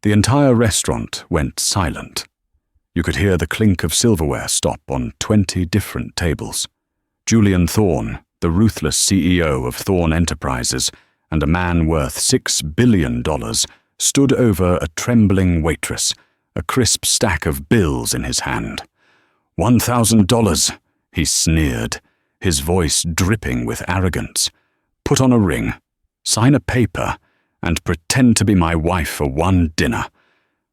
The entire restaurant went silent. You could hear the clink of silverware stop on 20 different tables. Julian Thorne, the ruthless CEO of Thorne Enterprises and a man worth $6 billion, stood over a trembling waitress, a crisp stack of bills in his hand. $1,000, he sneered, his voice dripping with arrogance. Put on a ring, sign a paper, and pretend to be my wife for one dinner.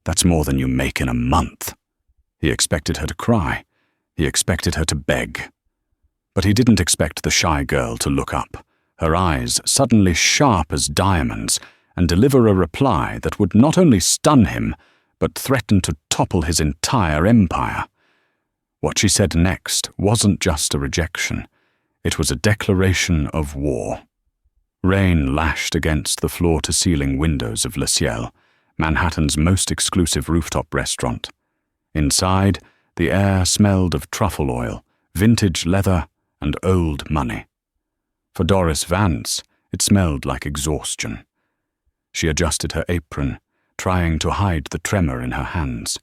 That's more than you make in a month. He expected her to cry. He expected her to beg. But he didn't expect the shy girl to look up, her eyes suddenly sharp as diamonds, and deliver a reply that would not only stun him, but threaten to topple his entire empire. What she said next wasn't just a rejection. It was a declaration of war. Rain lashed against the floor-to-ceiling windows of Le Ciel, Manhattan's most exclusive rooftop restaurant. Inside, the air smelled of truffle oil, vintage leather, and old money. For Doris Vance, it smelled like exhaustion. She adjusted her apron, trying to hide the tremor in her hands.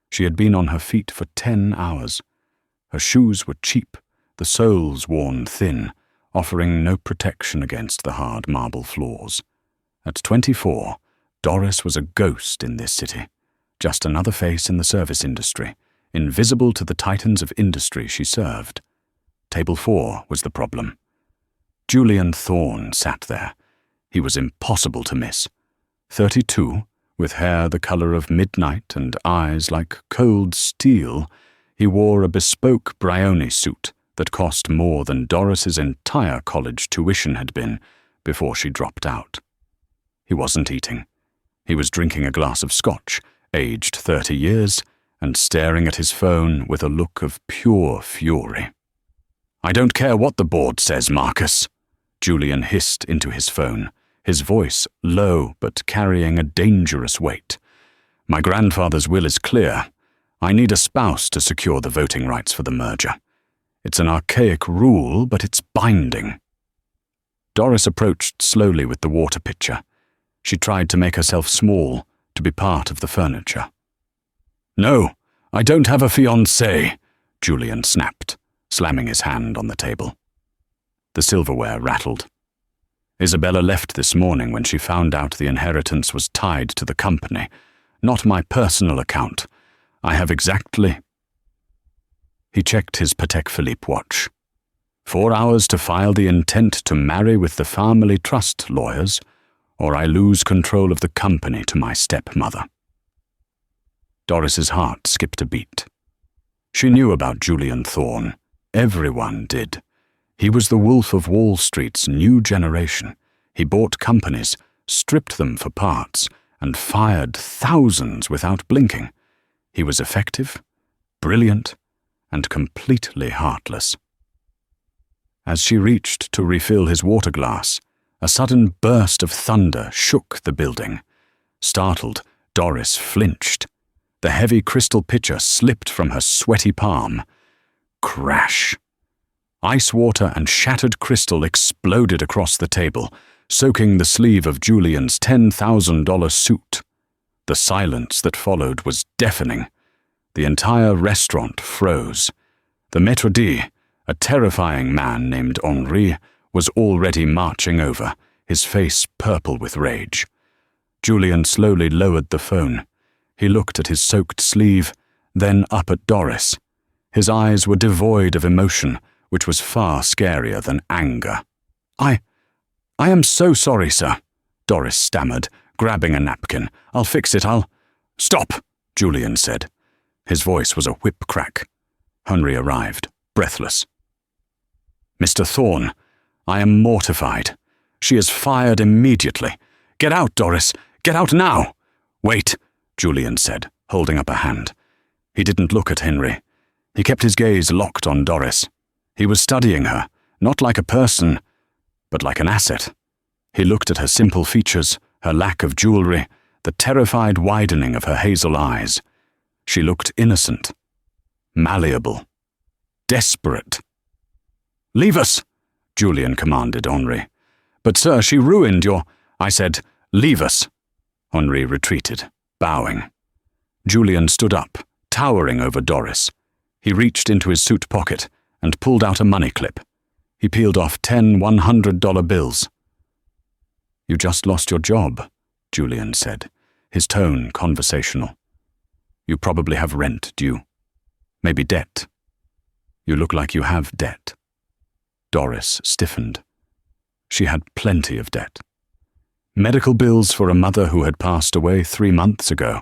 She had been on her feet for 10 hours. Her shoes were cheap, the soles worn thin, offering no protection against the hard marble floors. At 24, Doris was a ghost in this city, just another face in the service industry, invisible to the titans of industry she served. Table 4 was the problem. Julian Thorne sat there. He was impossible to miss. 32, with hair the color of midnight and eyes like cold steel, he wore a bespoke Brioni suit that cost more than Doris's entire college tuition had been before she dropped out. He wasn't eating. He was drinking a glass of scotch, aged 30 years, and staring at his phone with a look of pure fury. "I don't care what the board says, Marcus," Julian hissed into his phone, his voice low but carrying a dangerous weight. "My grandfather's will is clear. I need a spouse to secure the voting rights for the merger. It's an archaic rule, but it's binding." Doris approached slowly with the water pitcher. She tried to make herself small, to be part of the furniture. "No, I don't have a fiancé," Julian snapped, slamming his hand on the table. The silverware rattled. "Isabella left this morning when she found out the inheritance was tied to the company, not my personal account. I have exactly—" He checked his Patek Philippe watch. 4 hours to file the intent to marry with the family trust lawyers, or I lose control of the company to my stepmother. Doris's heart skipped a beat. She knew about Julian Thorne. Everyone did. He was the Wolf of Wall Street's new generation. He bought companies, stripped them for parts, and fired thousands without blinking. He was effective, brilliant, and completely heartless. As she reached to refill his water glass, a sudden burst of thunder shook the building. Startled, Doris flinched. The heavy crystal pitcher slipped from her sweaty palm. Crash! Ice water and shattered crystal exploded across the table, soaking the sleeve of Julian's $10,000 suit. The silence that followed was deafening. The entire restaurant froze. The maître d', a terrifying man named Henri, was already marching over, his face purple with rage. Julian slowly lowered the phone. He looked at his soaked sleeve, then up at Doris. His eyes were devoid of emotion, which was far scarier than anger. I am so sorry, sir," Doris stammered, grabbing a napkin. "I'll fix it, Stop," Julian said. His voice was a whip crack. Henry arrived, breathless. "Mr. Thorne, I am mortified. She is fired immediately. Get out, Doris. Get out now." "Wait," Julian said, holding up a hand. He didn't look at Henry. He kept his gaze locked on Doris. He was studying her, not like a person, but like an asset. He looked at her simple features, her lack of jewelry, the terrified widening of her hazel eyes. She looked innocent, malleable, desperate. "Leave us," Julian commanded Henri. "But sir, she ruined your—" "I said, leave us." Henri retreated, bowing. Julian stood up, towering over Doris. He reached into his suit pocket and pulled out a money clip. He peeled off 10 $100 bills. "You just lost your job," Julian said, his tone conversational. "You probably have rent due. Maybe debt. You look like you have debt." Doris stiffened. She had plenty of debt. Medical bills for a mother who had passed away 3 months ago,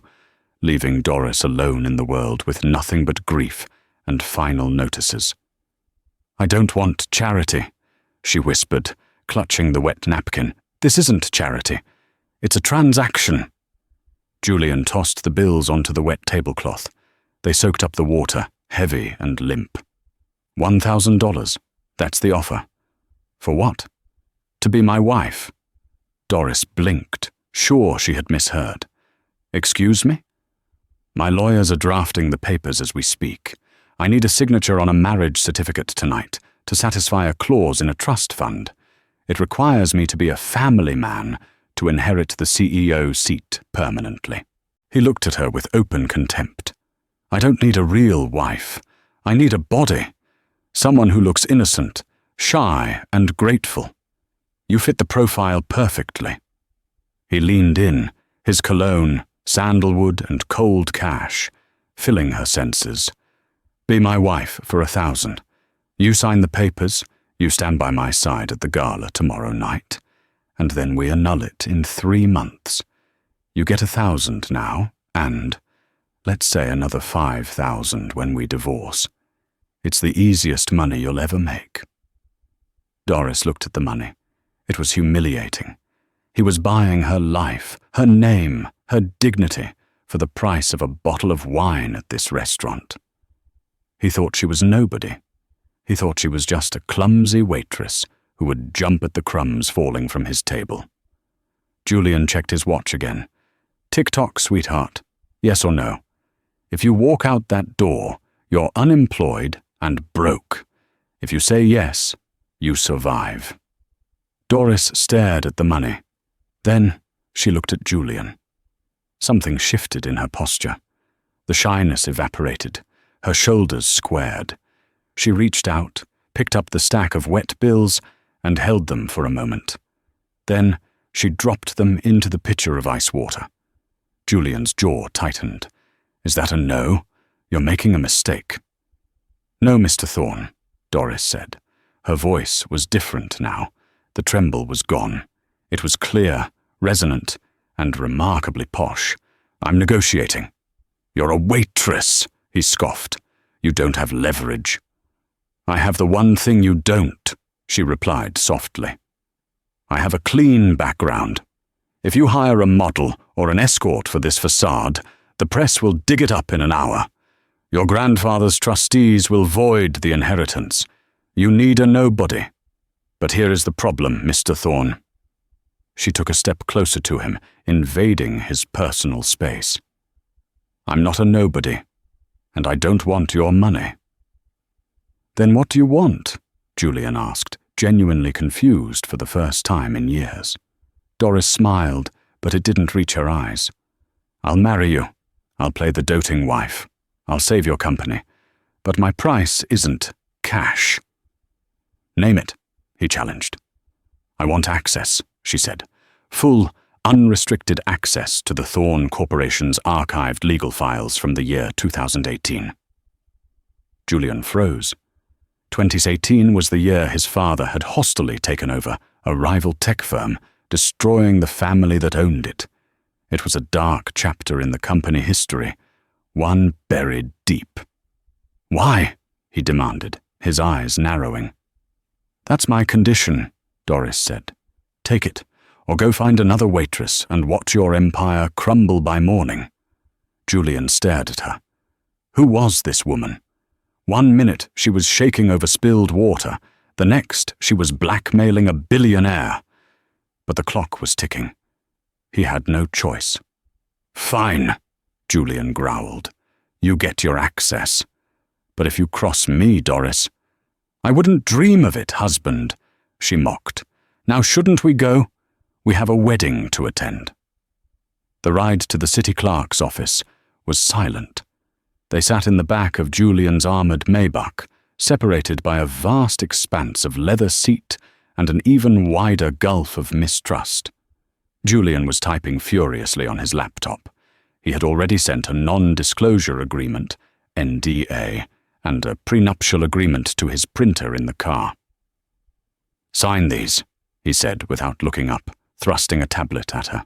leaving Doris alone in the world with nothing but grief and final notices. "I don't want charity," she whispered, clutching the wet napkin. "This isn't charity. It's a transaction." Julian tossed the bills onto the wet tablecloth. They soaked up the water, heavy and limp. $1,000. That's the offer. For what? To be my wife. Doris blinked, sure she had misheard. "Excuse me?" "My lawyers are drafting the papers as we speak. I need a signature on a marriage certificate tonight to satisfy a clause in a trust fund. It requires me to be a family man to inherit the CEO seat permanently." He looked at her with open contempt. "I don't need a real wife. I need a body. Someone who looks innocent, shy, and grateful. You fit the profile perfectly." He leaned in, his cologne, sandalwood, and cold cash, filling her senses. "Be my wife for $1,000. You sign the papers, you stand by my side at the gala tomorrow night, and then we annul it in 3 months. You get $1,000 now, and, let's say, another $5,000 when we divorce. It's the easiest money you'll ever make." Doris looked at the money. It was humiliating. He was buying her life, her name, her dignity, for the price of a bottle of wine at this restaurant. He thought she was nobody. He thought she was just a clumsy waitress who would jump at the crumbs falling from his table. Julian checked his watch again. "Tick-tock, sweetheart. Yes or no? If you walk out that door, you're unemployed and broke. If you say yes, you survive." Doris stared at the money. Then she looked at Julian. Something shifted in her posture. The shyness evaporated. Her shoulders squared. She reached out, picked up the stack of wet bills, and held them for a moment. Then she dropped them into the pitcher of ice water. Julian's jaw tightened. "Is that a no? You're making a mistake." "No, Mr. Thorne," Doris said. Her voice was different now. The tremble was gone. It was clear, resonant, and remarkably posh. "I'm negotiating." "You're a waitress," he scoffed. "You don't have leverage." "I have the one thing you don't," she replied softly. "I have a clean background. If you hire a model or an escort for this facade, the press will dig it up in an hour. Your grandfather's trustees will void the inheritance. You need a nobody. But here is the problem, Mr. Thorne." She took a step closer to him, invading his personal space. "I'm not a nobody, and I don't want your money." "Then what do you want?" Julian asked, genuinely confused for the first time in years. Doris smiled, but it didn't reach her eyes. "I'll marry you. I'll play the doting wife. I'll save your company. But my price isn't cash." "Name it," he challenged. "I want access," she said. "Full, unrestricted access to the Thorne Corporation's archived legal files from the year 2018. Julian froze. 2018 was the year his father had hostilely taken over a rival tech firm, destroying the family that owned it. It was a dark chapter in the company history, one buried deep. "Why?" he demanded, his eyes narrowing. "That's my condition," Doris said. "Take it, or go find another waitress and watch your empire crumble by morning." Julian stared at her. Who was this woman? 1 minute she was shaking over spilled water, the next she was blackmailing a billionaire. But the clock was ticking. He had no choice. "Fine," Julian growled. "You get your access. But if you cross me, Doris—" "I wouldn't dream of it, husband," she mocked. "Now shouldn't we go? We have a wedding to attend." The ride to the city clerk's office was silent. They sat in the back of Julian's armoured Maybach, separated by a vast expanse of leather seat and an even wider gulf of mistrust. Julian was typing furiously on his laptop. He had already sent a non-disclosure agreement, NDA, and a prenuptial agreement to his printer in the car. "Sign these," he said without looking up, thrusting a tablet at her.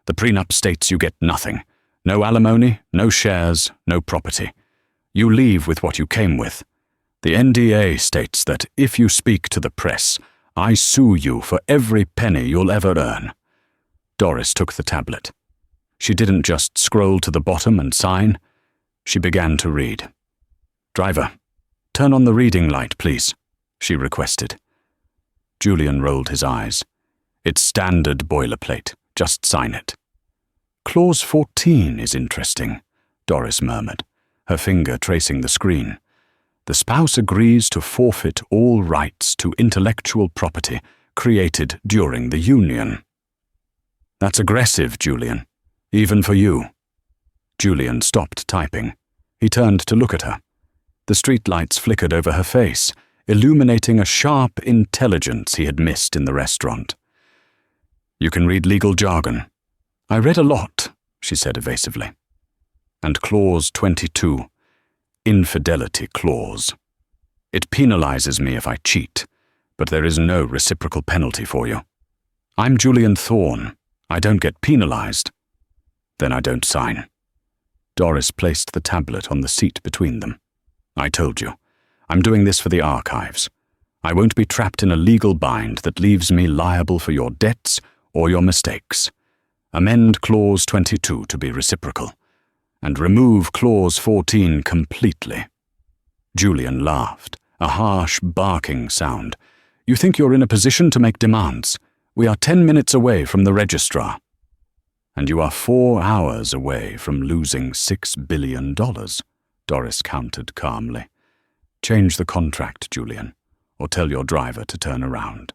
"The prenup states you get nothing. No alimony, no shares, no property. You leave with what you came with. The NDA states that if you speak to the press, I sue you for every penny you'll ever earn." Doris took the tablet. She didn't just scroll to the bottom and sign. She began to read. "Driver, turn on the reading light, please," she requested. Julian rolled his eyes. "It's standard boilerplate. Just sign it." "Clause 14 is interesting," Doris murmured, her finger tracing the screen. "The spouse agrees to forfeit all rights to intellectual property created during the union." "That's aggressive, Julian. Even for you." Julian stopped typing. He turned to look at her. The streetlights flickered over her face, illuminating a sharp intelligence he had missed in the restaurant. "You can read legal jargon." "I read a lot," she said evasively. "And clause 22, infidelity clause. It penalizes me if I cheat, but there is no reciprocal penalty for you. I'm Julian Thorne. I don't get penalized." "Then I don't sign." Doris placed the tablet on the seat between them. "I told you. I'm doing this for the archives. I won't be trapped in a legal bind that leaves me liable for your debts or your mistakes. Amend clause 22 to be reciprocal, and remove clause 14 completely." Julian laughed, a harsh, barking sound. "You think you're in a position to make demands? We are 10 minutes away from the registrar." "And you are 4 hours away from losing $6 billion, Doris countered calmly. "Change the contract, Julian, or tell your driver to turn around."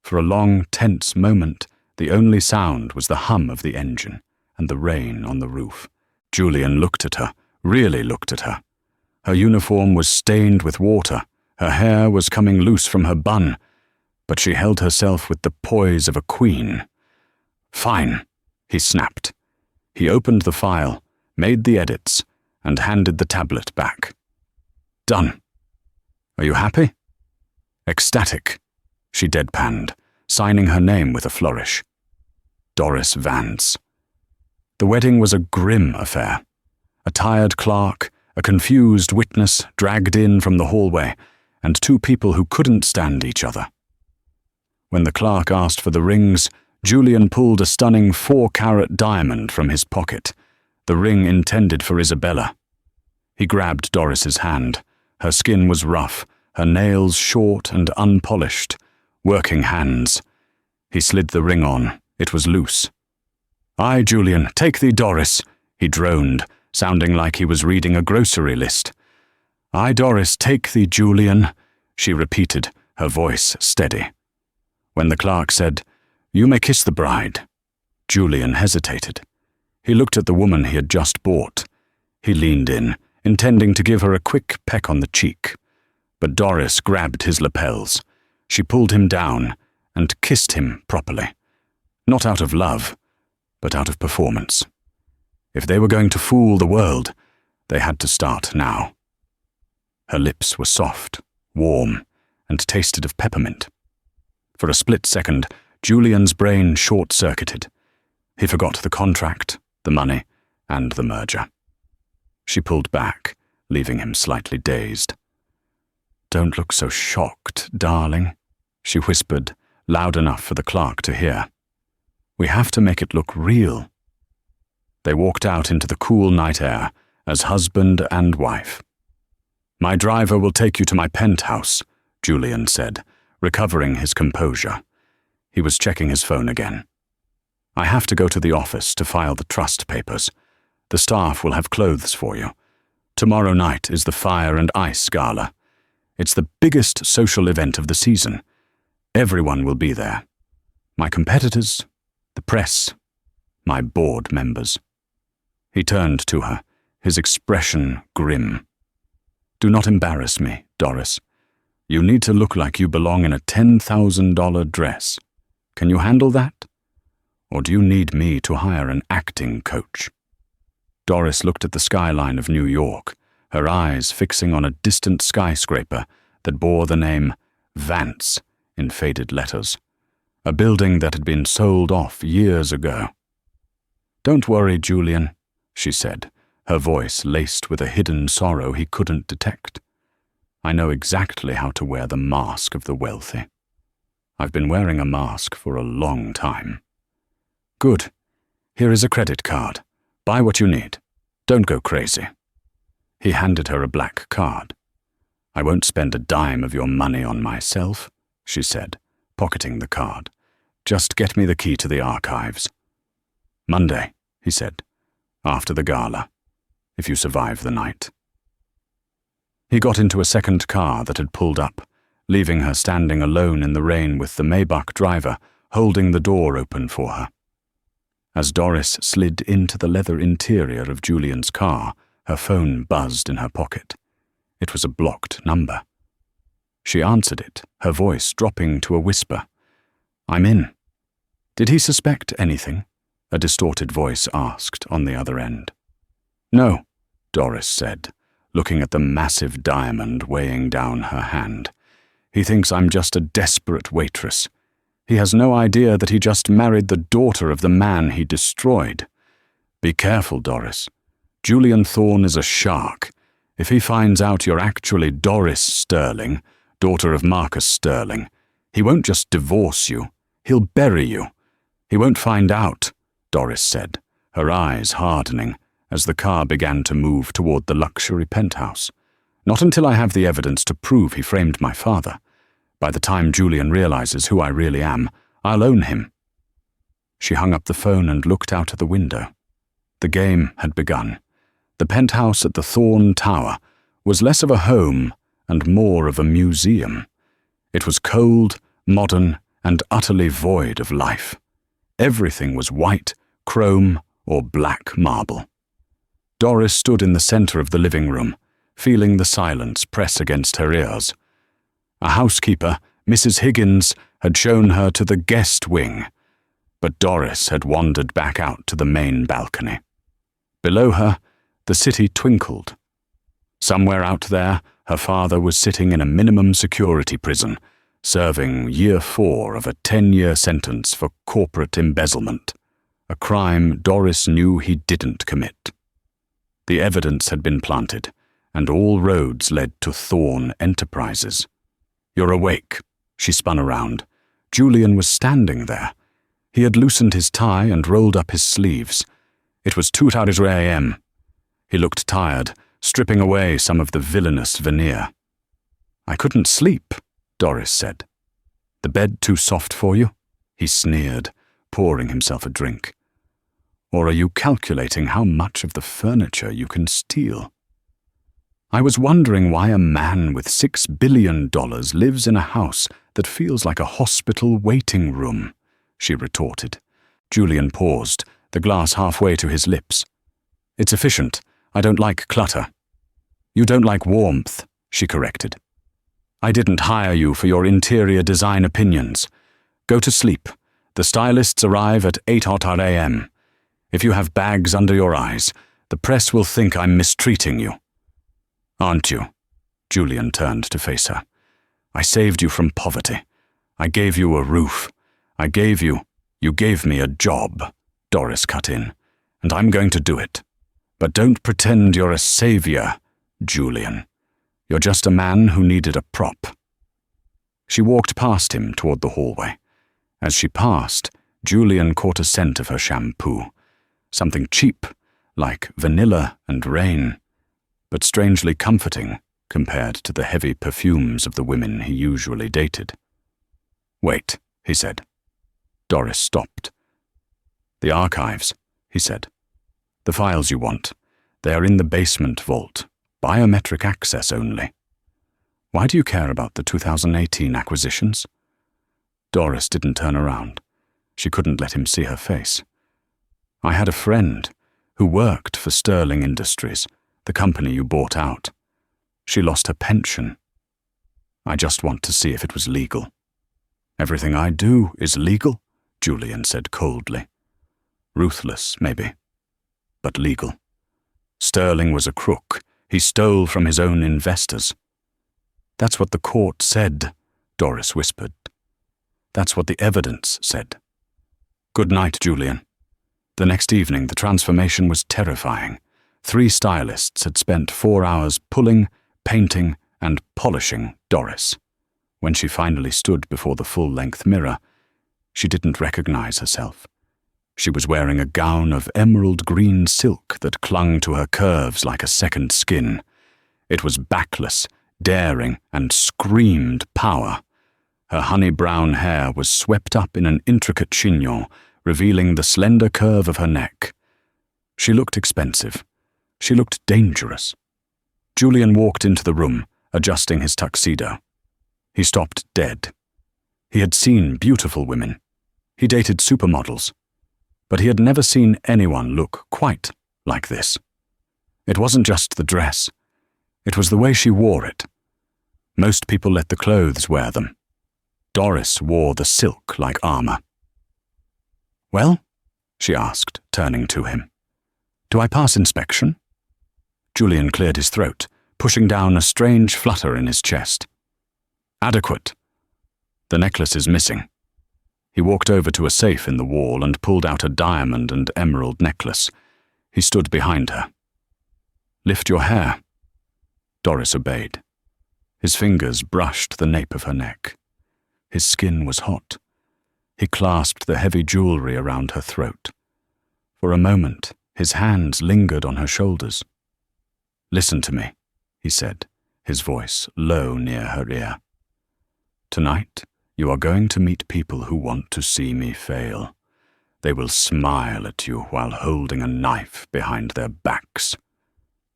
For a long, tense moment, the only sound was the hum of the engine and the rain on the roof. Julian looked at her, really looked at her. Her uniform was stained with water, her hair was coming loose from her bun, but she held herself with the poise of a queen. "Fine," he snapped. He opened the file, made the edits, and handed the tablet back. "Done. Are you happy?" "Ecstatic," she deadpanned, signing her name with a flourish. Doris Vance. The wedding was a grim affair. A tired clerk, a confused witness dragged in from the hallway, and 2 people who couldn't stand each other. When the clerk asked for the rings, Julian pulled a stunning 4-carat diamond from his pocket, the ring intended for Isabella. He grabbed Doris's hand. Her skin was rough, her nails short and unpolished, working hands. He slid the ring on. It was loose. "Aye, Julian, take thee, Doris," he droned, sounding like he was reading a grocery list. "Aye, Doris, take thee, Julian," she repeated, her voice steady. When the clerk said, "You may kiss the bride," Julian hesitated. He looked at the woman he had just bought. He leaned in, intending to give her a quick peck on the cheek. But Doris grabbed his lapels. She pulled him down and kissed him properly. Not out of love, but out of performance. If they were going to fool the world, they had to start now. Her lips were soft, warm, and tasted of peppermint. For a split second, Julian's brain short-circuited. He forgot the contract, the money, and the merger. She pulled back, leaving him slightly dazed. "Don't look so shocked, darling," she whispered, loud enough for the clerk to hear. "We have to make it look real." They walked out into the cool night air as husband and wife. "My driver will take you to my penthouse," Julian said, recovering his composure. He was checking his phone again. "I have to go to the office to file the trust papers. The staff will have clothes for you. Tomorrow night is the Fire and Ice Gala. It's the biggest social event of the season. Everyone will be there. My competitors, the press, My board members. He turned to her, his expression grim. Do not embarrass me, Doris. You need to look like you belong in a $10,000 dress. Can you handle that? Or do you need me to hire an acting coach? Doris looked at the skyline of New York, her eyes fixing on a distant skyscraper that bore the name Vance in faded letters, a building that had been sold off years ago. Don't worry, Julian, she said, her voice laced with a hidden sorrow he couldn't detect. I know exactly how to wear the mask of the wealthy. I've been wearing a mask for a long time. Good. Here is a credit card. Buy what you need. Don't go crazy. He handed her a black card. I won't spend a dime of your money on myself, she said, pocketing the card. Just get me the key to the archives. Monday, he said, after the gala, if you survive the night. He got into a second car that had pulled up, leaving her standing alone in the rain with the Maybach driver holding the door open for her. As Doris slid into the leather interior of Julian's car, her phone buzzed in her pocket. It was a blocked number. She answered it, her voice dropping to a whisper. I'm in. Did he suspect anything? A distorted voice asked on the other end. No, Doris said, looking at the massive diamond weighing down her hand. He thinks I'm just a desperate waitress. He has no idea that he just married the daughter of the man he destroyed. Be careful, Doris. Julian Thorne is a shark. If he finds out you're actually Doris Sterling, daughter of Marcus Sterling, he won't just divorce you. He'll bury you. He won't find out, Doris said, her eyes hardening as the car began to move toward the luxury penthouse. Not until I have the evidence to prove he framed my father. By the time Julian realizes who I really am, I'll own him. She hung up the phone and looked out of the window. The game had begun. The penthouse at the Thorne Tower was less of a home and more of a museum. It was cold, modern, and utterly void of life. Everything was white, chrome, or black marble. Doris stood in the center of the living room, feeling the silence press against her ears. A housekeeper, Mrs. Higgins, had shown her to the guest wing, but Doris had wandered back out to the main balcony. Below her, the city twinkled. Somewhere out there, her father was sitting in a minimum security prison, serving year 4 of a 10-year sentence for corporate embezzlement, a crime Doris knew he didn't commit. The evidence had been planted, and all roads led to Thorne Enterprises. You're awake, she spun around. Julian was standing there. He had loosened his tie and rolled up his sleeves. It was 2:30 a.m. He looked tired, stripping away some of the villainous veneer. I couldn't sleep, Doris said. The bed too soft for you? He sneered, pouring himself a drink. Or are you calculating how much of the furniture you can steal? I was wondering why a man with $6 billion lives in a house that feels like a hospital waiting room, she retorted. Julian paused, the glass halfway to his lips. It's efficient. I don't like clutter. You don't like warmth, she corrected. I didn't hire you for your interior design opinions. Go to sleep. The stylists arrive at 8:00 a.m. If you have bags under your eyes, the press will think I'm mistreating you. Aren't you? Julian turned to face her. I saved you from poverty. I gave you a roof. You gave me a job, Doris cut in, and I'm going to do it. But don't pretend you're a savior, Julian. You're just a man who needed a prop. She walked past him toward the hallway. As she passed, Julian caught a scent of her shampoo. Something cheap, like vanilla and rain, but strangely comforting compared to the heavy perfumes of the women he usually dated. Wait, he said. Doris stopped. The archives, he said. The files you want. They are in the basement vault. Biometric access only. Why do you care about the 2018 acquisitions? Doris didn't turn around. She couldn't let him see her face. I had a friend who worked for Sterling Industries, the company you bought out. She lost her pension. I just want to see if it was legal." "Everything I do is legal," Julian said coldly. "Ruthless, maybe, but legal. Sterling was a crook. He stole from his own investors." "That's what the court said," Doris whispered. "That's what the evidence said." "Good night, Julian." The next evening, the transformation was terrifying. 3 stylists had spent 4 hours pulling, painting, and polishing Doris. When she finally stood before the full-length mirror, she didn't recognize herself. She was wearing a gown of emerald green silk that clung to her curves like a second skin. It was backless, daring, and screamed power. Her honey-brown hair was swept up in an intricate chignon, revealing the slender curve of her neck. She looked expensive. She looked dangerous. Julian walked into the room, adjusting his tuxedo. He stopped dead. He had seen beautiful women. He dated supermodels. But he had never seen anyone look quite like this. It wasn't just the dress. It was the way she wore it. Most people let the clothes wear them. Doris wore the silk like armor. "Well?" she asked, turning to him. "Do I pass inspection?" Julian cleared his throat, pushing down a strange flutter in his chest. "Adequate. The necklace is missing." He walked over to a safe in the wall and pulled out a diamond and emerald necklace. He stood behind her. "Lift your hair." Doris obeyed. His fingers brushed the nape of her neck. His skin was hot. He clasped the heavy jewelry around her throat. For a moment, his hands lingered on her shoulders. "Listen to me," he said, his voice low near her ear. "Tonight, you are going to meet people who want to see me fail. They will smile at you while holding a knife behind their backs.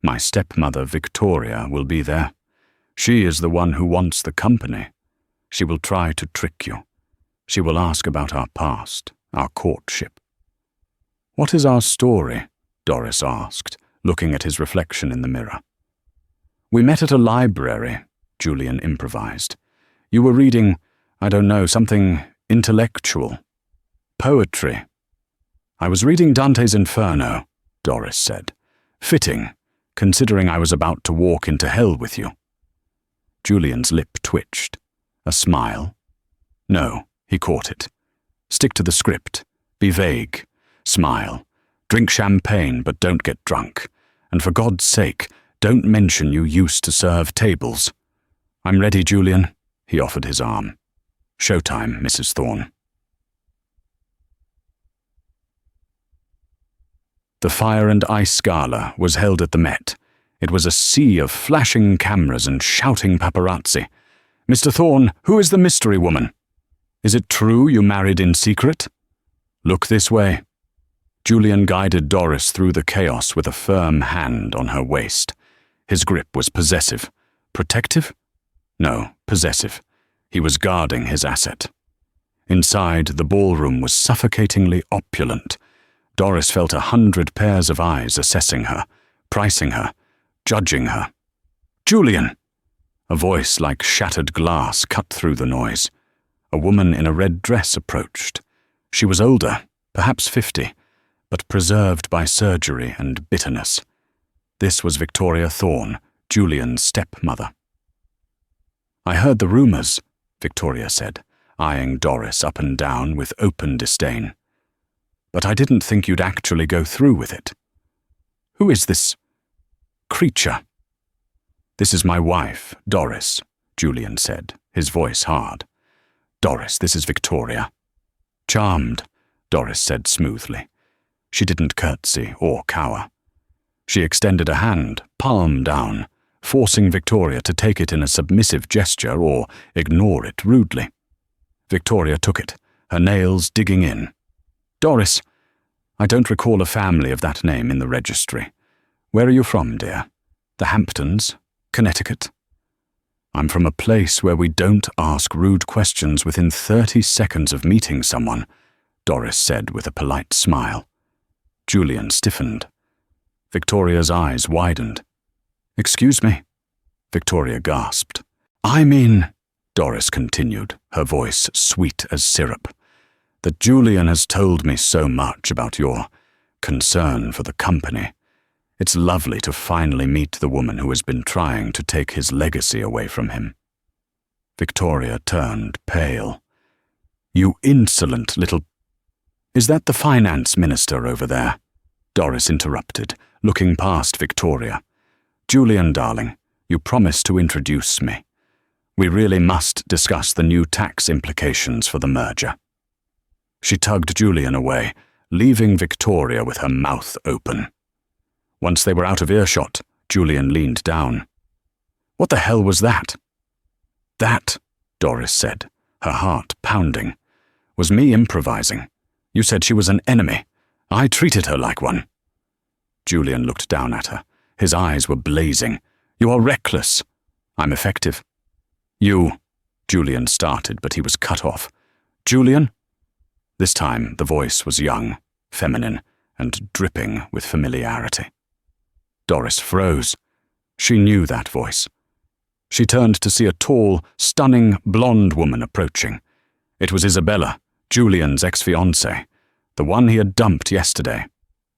My stepmother, Victoria, will be there. She is the one who wants the company. She will try to trick you. She will ask about our past, our courtship." "What is our story?" Doris asked, looking at his reflection in the mirror. "We met at a library," Julian improvised. "You were reading, I don't know, something intellectual. Poetry." "I was reading Dante's Inferno," Doris said. "Fitting, considering I was about to walk into hell with you." Julian's lip twitched. A smile. "No," he caught it. "Stick to the script. Be vague. Smile. Drink champagne, but don't get drunk. And for God's sake, don't mention you used to serve tables." "I'm ready, Julian." He offered his arm. "Showtime, Mrs. Thorne." The Fire and Ice Gala was held at the Met. It was a sea of flashing cameras and shouting paparazzi. "Mr. Thorne, who is the mystery woman? Is it true you married in secret? Look this way." Julian guided Doris through the chaos with a firm hand on her waist. His grip was possessive. Protective? No, possessive. He was guarding his asset. Inside, the ballroom was suffocatingly opulent. Doris felt 100 pairs of eyes assessing her, pricing her, judging her. "Julian!" A voice like shattered glass cut through the noise. A woman in a red dress approached. She was older, perhaps 50, but preserved by surgery and bitterness. This was Victoria Thorne, Julian's stepmother. "I heard the rumors," Victoria said, eyeing Doris up and down with open disdain. "But I didn't think you'd actually go through with it. Who is this creature?" "This is my wife, Doris," Julian said, his voice hard. "Doris, this is Victoria." "Charmed," Doris said smoothly. She didn't curtsy or cower. She extended a hand, palm down, forcing Victoria to take it in a submissive gesture or ignore it rudely. Victoria took it, her nails digging in. "Doris, I don't recall a family of that name in the registry. Where are you from, dear? The Hamptons? Connecticut?" "I'm from a place where we don't ask rude questions within 30 seconds of meeting someone," Doris said with a polite smile. Julian stiffened. Victoria's eyes widened. "Excuse me," Victoria gasped. "I mean," Doris continued, her voice sweet as syrup, "that Julian has told me so much about your concern for the company. It's lovely to finally meet the woman who has been trying to take his legacy away from him." Victoria turned pale. "You insolent little—" "Is that the finance minister over there?" Doris interrupted, looking past Victoria. "Julian, darling, you promised to introduce me. We really must discuss the new tax implications for the merger." She tugged Julian away, leaving Victoria with her mouth open. Once they were out of earshot, Julian leaned down. "What the hell was that?" "That," Doris said, her heart pounding, "was me improvising. You said she was an enemy. I treated her like one." Julian looked down at her. His eyes were blazing. "You are reckless." "I'm effective." Julian started, but he was cut off. "Julian?" This time the voice was young, feminine, and dripping with familiarity. Doris froze. She knew that voice. She turned to see a tall, stunning, blonde woman approaching. It was Isabella, Julian's ex-fiancée, the one he had dumped yesterday.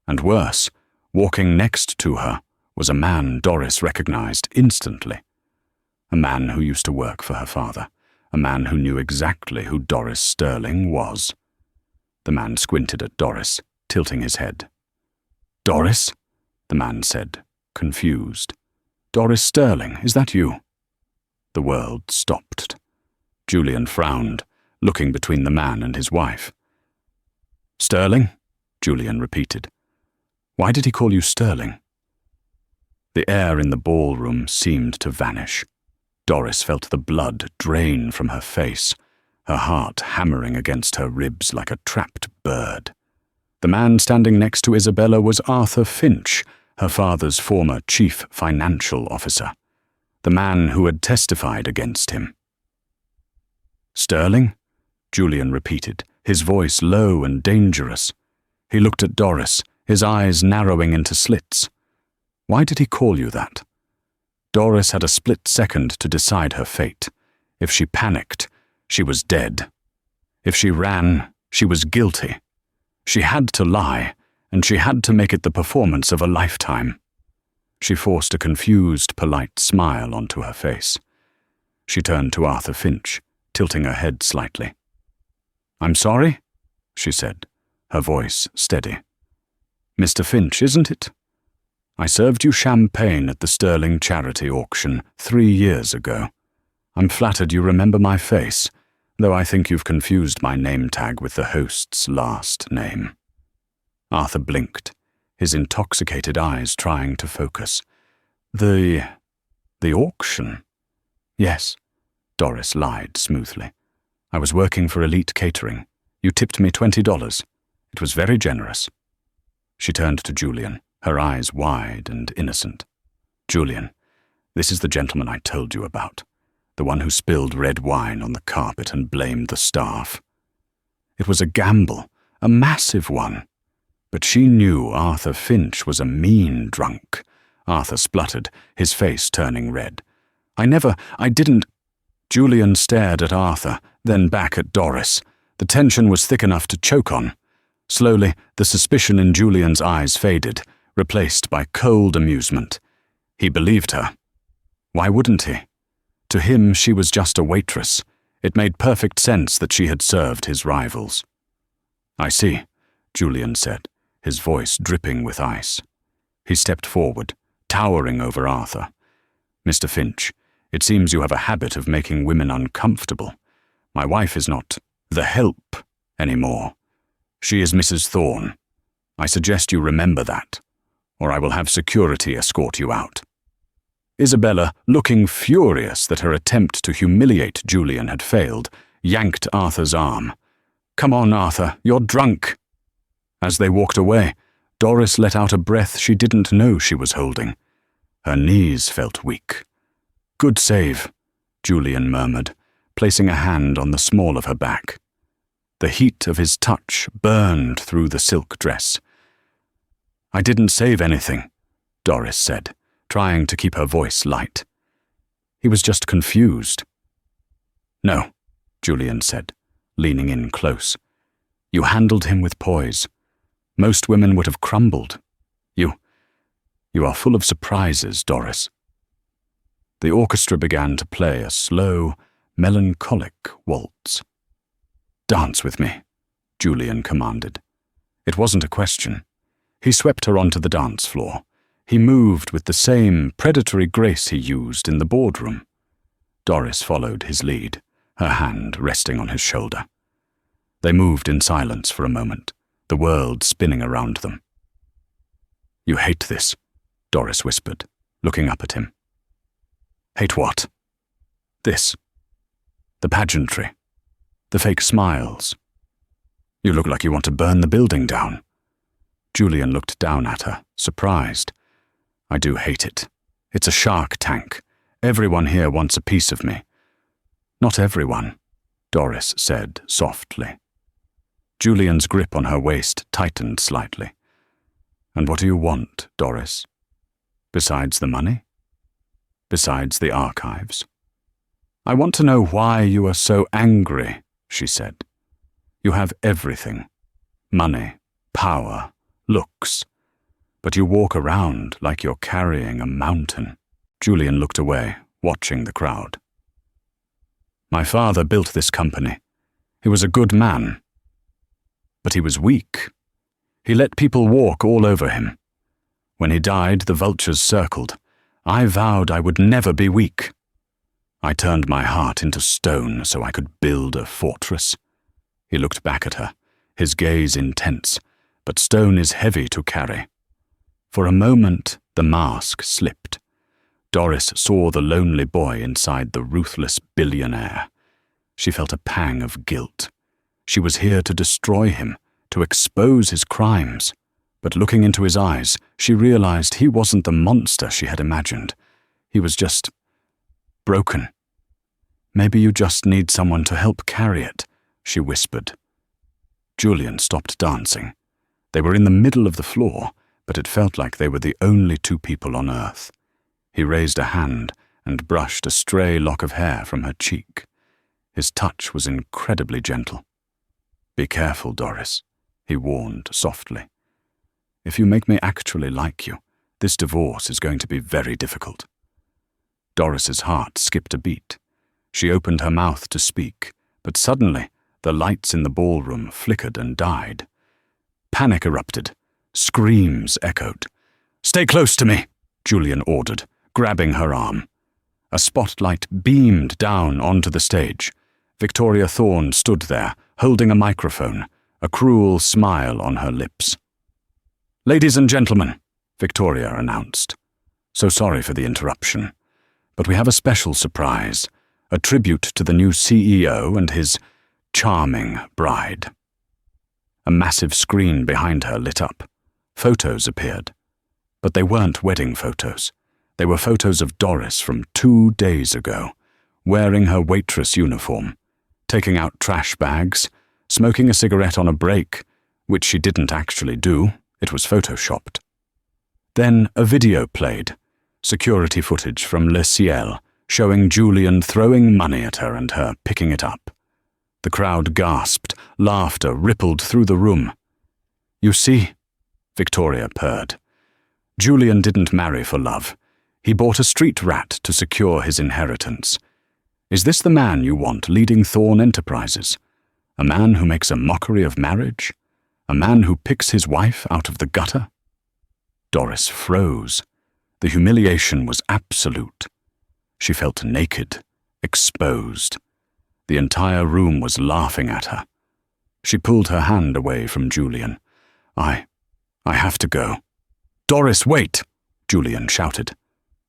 And worse, walking next to her was a man Doris recognized instantly. A man who used to work for her father. A man who knew exactly who Doris Sterling was. The man squinted at Doris, tilting his head. "Doris?" the man said, confused. "Doris Sterling, is that you?" The world stopped. Julian frowned, looking between the man and his wife. "Sterling?" Julian repeated. "Why did he call you Sterling?" The air in the ballroom seemed to vanish. Doris felt the blood drain from her face, her heart hammering against her ribs like a trapped bird. The man standing next to Isabella was Arthur Finch, her father's former chief financial officer, the man who had testified against him. "Sterling?" Julian repeated, his voice low and dangerous. He looked at Doris, his eyes narrowing into slits. "Why did he call you that?" Doris had a split second to decide her fate. If she panicked, she was dead. If she ran, she was guilty. She had to lie, and she had to make it the performance of a lifetime. She forced a confused, polite smile onto her face. She turned to Arthur Finch, tilting her head slightly. "I'm sorry?" she said, her voice steady. "Mr. Finch, isn't it? I served you champagne at the Sterling charity auction 3 years ago. I'm flattered you remember my face, though I think you've confused my name tag with the host's last name." Arthur blinked, his intoxicated eyes trying to focus. The auction?" "Yes," Doris lied smoothly. "I was working for Elite Catering. You tipped me $20. It was very generous." She turned to Julian, her eyes wide and innocent. "Julian, this is the gentleman I told you about, the one who spilled red wine on the carpet and blamed the staff. It was a gamble, a massive one. But she knew Arthur Finch was a mean drunk." Arthur spluttered, his face turning red. I didn't—" Julian stared at Arthur, then back at Doris. The tension was thick enough to choke on. Slowly, the suspicion in Julian's eyes faded, replaced by cold amusement. He believed her. Why wouldn't he? To him, she was just a waitress. It made perfect sense that she had served his rivals. "I see," Julian said, his voice dripping with ice. He stepped forward, towering over Arthur. "Mr. Finch, it seems you have a habit of making women uncomfortable. My wife is not the help anymore. She is Mrs. Thorne. I suggest you remember that, or I will have security escort you out." Isabella, looking furious that her attempt to humiliate Julian had failed, yanked Arthur's arm. "Come on, Arthur, you're drunk." As they walked away, Doris let out a breath she didn't know she was holding. Her knees felt weak. "Good save," Julian murmured, placing a hand on the small of her back. The heat of his touch burned through the silk dress. I didn't save anything, Doris said, trying to keep her voice light. He was just confused. No, Julian said, leaning in close. You handled him with poise. Most women would have crumbled. You are full of surprises, Doris. The orchestra began to play a slow, melancholic waltz. Dance with me, Julian commanded. It wasn't a question. He swept her onto the dance floor. He moved with the same predatory grace he used in the boardroom. Doris followed his lead, her hand resting on his shoulder. They moved in silence for a moment, the world spinning around them. You hate this, Doris whispered, looking up at him. Hate what? This. The pageantry. The fake smiles. You look like you want to burn the building down. Julian looked down at her, surprised. I do hate it. It's a shark tank. Everyone here wants a piece of me. Not everyone, Doris said softly. Julian's grip on her waist tightened slightly. And what do you want, Doris? Besides the money? Besides the archives? I want to know why you are so angry, she said. You have everything. Money, power, looks. But you walk around like you're carrying a mountain. Julian looked away, watching the crowd. My father built this company. He was a good man. But he was weak. He let people walk all over him. When he died, the vultures circled. I vowed I would never be weak. I turned my heart into stone so I could build a fortress. He looked back at her, his gaze intense, but stone is heavy to carry. For a moment, the mask slipped. Doris saw the lonely boy inside the ruthless billionaire. She felt a pang of guilt. She was here to destroy him, to expose his crimes. But looking into his eyes, she realized he wasn't the monster she had imagined. He was just broken. Maybe you just need someone to help carry it, she whispered. Julian stopped dancing. They were in the middle of the floor, but it felt like they were the only two people on earth. He raised a hand and brushed a stray lock of hair from her cheek. His touch was incredibly gentle. Be careful, Doris, he warned softly. If you make me actually like you, this divorce is going to be very difficult. Doris's heart skipped a beat. She opened her mouth to speak, but suddenly the lights in the ballroom flickered and died. Panic erupted. Screams echoed. Stay close to me, Julian ordered, grabbing her arm. A spotlight beamed down onto the stage. Victoria Thorne stood there, holding a microphone, a cruel smile on her lips. Ladies and gentlemen, Victoria announced. So sorry for the interruption, but we have a special surprise, a tribute to the new CEO and his charming bride. A massive screen behind her lit up. Photos appeared. But they weren't wedding photos. They were photos of Doris from 2 days ago, wearing her waitress uniform, taking out trash bags, smoking a cigarette on a break, which she didn't actually do. It was photoshopped. Then a video played, security footage from Le Ciel, showing Julian throwing money at her and her picking it up. The crowd gasped, laughter rippled through the room. You see, Victoria purred. Julian didn't marry for love. He bought a street rat to secure his inheritance. Is this the man you want leading Thorne Enterprises? A man who makes a mockery of marriage? A man who picks his wife out of the gutter? Doris froze. The humiliation was absolute. She felt naked, exposed. The entire room was laughing at her. She pulled her hand away from Julian. I have to go. Doris, wait! Julian shouted.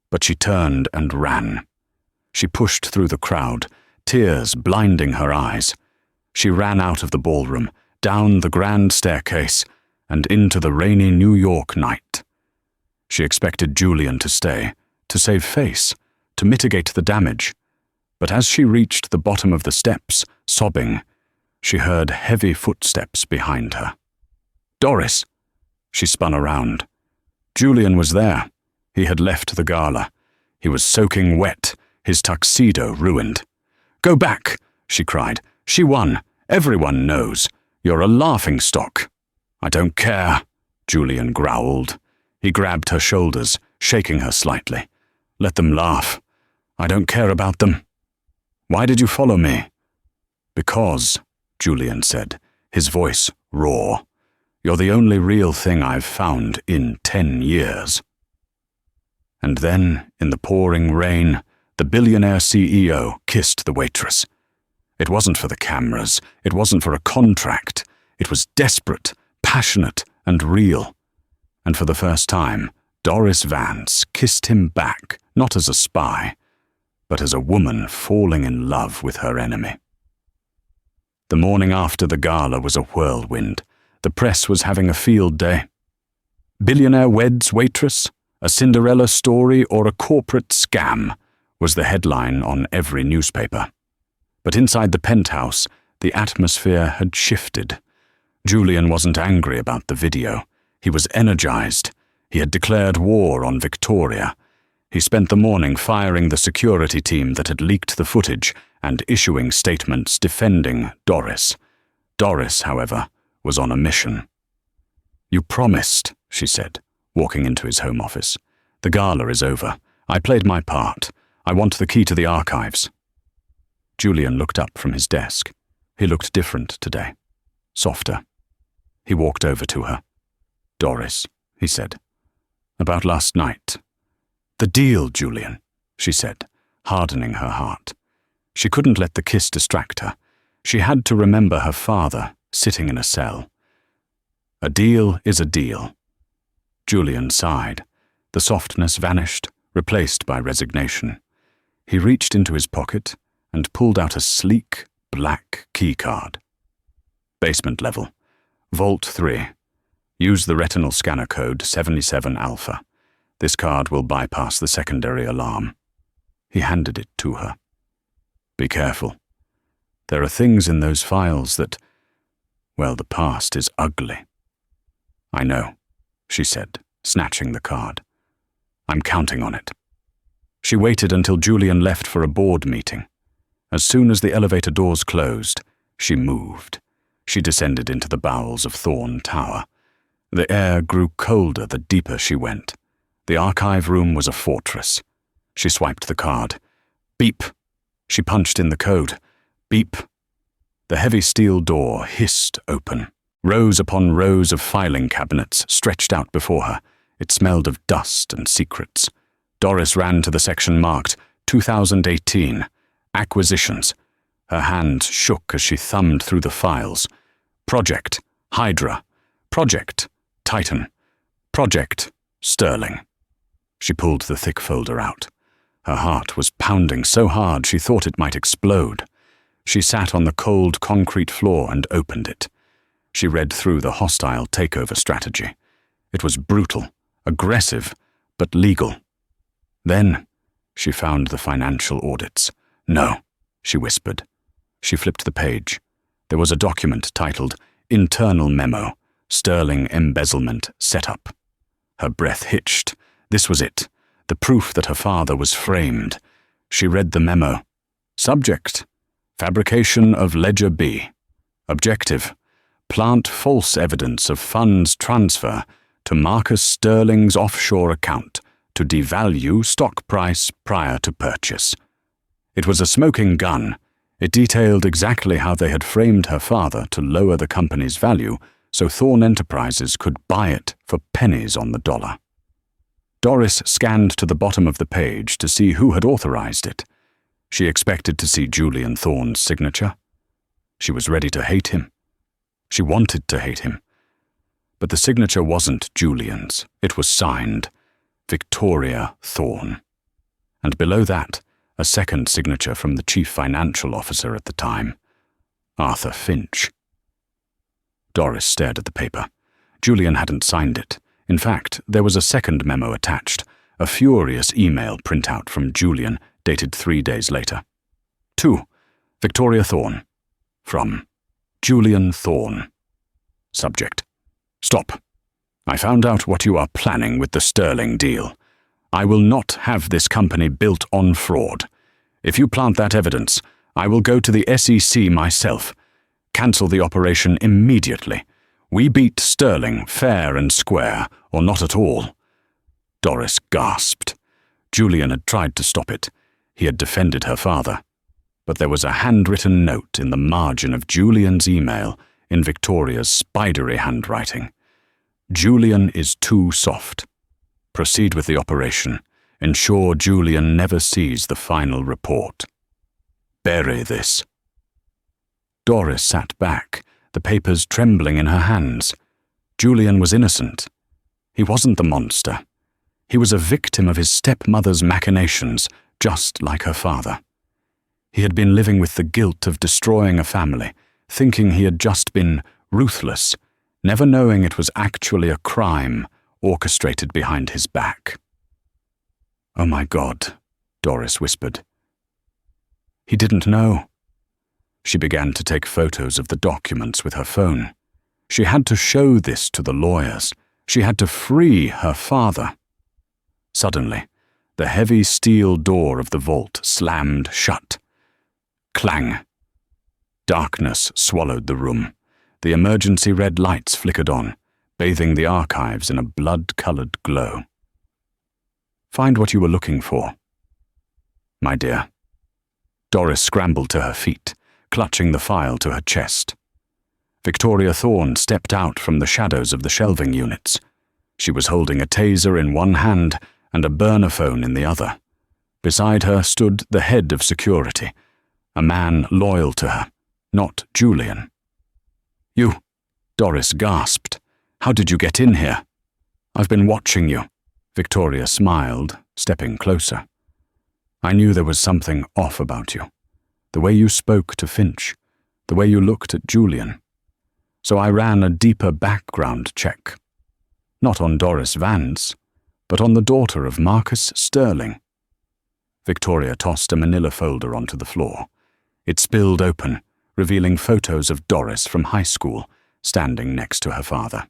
But she turned and ran. She pushed through the crowd, tears blinding her eyes. She ran out of the ballroom, down the grand staircase, and into the rainy New York night. She expected Julian to stay, to save face, to mitigate the damage. But as she reached the bottom of the steps, sobbing, she heard heavy footsteps behind her. Doris! She spun around. Julian was there. He had left the gala. He was soaking wet, his tuxedo ruined. "Go back," she cried. "She won. Everyone knows. You're a laughingstock." "I don't care," Julian growled. He grabbed her shoulders, shaking her slightly. "Let them laugh. I don't care about them." "Why did you follow me?" "Because," Julian said, his voice raw, "you're the only real thing I've found in 10 years. And then, in the pouring rain, the billionaire CEO kissed the waitress. It wasn't for the cameras, it wasn't for a contract. It was desperate, passionate, and real. And for the first time, Doris Vance kissed him back, not as a spy, but as a woman falling in love with her enemy. The morning after the gala was a whirlwind. The press was having a field day. "Billionaire weds waitress? A Cinderella story or a corporate scam?" was the headline on every newspaper. But inside the penthouse, the atmosphere had shifted. Julian wasn't angry about the video. He was energized. He had declared war on Victoria. He spent the morning firing the security team that had leaked the footage and issuing statements defending Doris. Doris, however, was on a mission. "You promised," she said, walking into his home office. "The gala is over. I played my part. I want the key to the archives." Julian looked up from his desk. He looked different today, softer. He walked over to her. "Doris," he said, "about last night." "The deal, Julian," she said, hardening her heart. She couldn't let the kiss distract her. She had to remember her father sitting in a cell. "A deal is a deal." Julian sighed. The softness vanished, replaced by resignation. He reached into his pocket and pulled out a sleek, black keycard. "Basement level. Vault 3. Use the retinal scanner code 77 Alpha. This card will bypass the secondary alarm." He handed it to her. "Be careful. There are things in those files that, well, the past is ugly." "I know," she said, snatching the card. "I'm counting on it." She waited until Julian left for a board meeting. As soon as the elevator doors closed, she moved. She descended into the bowels of Thorn Tower. The air grew colder the deeper she went. The archive room was a fortress. She swiped the card. Beep. She punched in the code. Beep. The heavy steel door hissed open. Rows upon rows of filing cabinets stretched out before her. It smelled of dust and secrets. Doris ran to the section marked 2018, Acquisitions. Her hand shook as she thumbed through the files. Project, Hydra. Project, Titan. Project, Sterling. She pulled the thick folder out. Her heart was pounding so hard she thought it might explode. She sat on the cold concrete floor and opened it. She read through the hostile takeover strategy. It was brutal, aggressive, but legal. Then she found the financial audits. "No," she whispered. She flipped the page. There was a document titled Internal Memo, Sterling Embezzlement Setup. Her breath hitched. This was it, the proof that her father was framed. She read the memo. Subject: Fabrication of Ledger B. Objective: Plant false evidence of funds transfer to Marcus Sterling's offshore account to devalue stock price prior to purchase. It was a smoking gun. It detailed exactly how they had framed her father to lower the company's value so Thorn Enterprises could buy it for pennies on the dollar. Doris scanned to the bottom of the page to see who had authorized it. She expected to see Julian Thorn's signature. She was ready to hate him. She wanted to hate him. But the signature wasn't Julian's. It was signed Victoria Thorn. And below that, a second signature from the chief financial officer at the time, Arthur Finch. Doris stared at the paper. Julian hadn't signed it. In fact, there was a second memo attached, a furious email printout from Julian, dated 3 days later. To Victoria Thorn. From Julian Thorn. Subject: Stop. I found out what you are planning with the Sterling deal. I will not have this company built on fraud. If you plant that evidence, I will go to the SEC myself. Cancel the operation immediately. We beat Sterling fair and square, or not at all." Doris gasped. Julian had tried to stop it. He had defended her father. But there was a handwritten note in the margin of Julian's email in Victoria's spidery handwriting. "Julian is too soft. Proceed with the operation. Ensure Julian never sees the final report. Bury this." Doris sat back, the papers trembling in her hands. Julian was innocent. He wasn't the monster. He was a victim of his stepmother's machinations, just like her father. He had been living with the guilt of destroying a family, thinking he had just been ruthless, never knowing it was actually a crime orchestrated behind his back. "Oh my God," Doris whispered. He didn't know. She began to take photos of the documents with her phone. She had to show this to the lawyers. She had to free her father. Suddenly, the heavy steel door of the vault slammed shut. Clang. Darkness swallowed the room. The emergency red lights flickered on, bathing the archives in a blood-colored glow. "Find what you were looking for." "My dear." Doris scrambled to her feet, clutching the file to her chest. Victoria Thorne stepped out from the shadows of the shelving units. She was holding a taser in one hand and a burner phone in the other. Beside her stood the head of security, a man loyal to her, not Julian. "You," Doris gasped. "How did you get in here?" "I've been watching you," Victoria smiled, stepping closer. "I knew there was something off about you. The way you spoke to Finch, the way you looked at Julian. So I ran a deeper background check. Not on Doris Vance, but on the daughter of Marcus Sterling." Victoria tossed a manila folder onto the floor. It spilled open, revealing photos of Doris from high school, standing next to her father.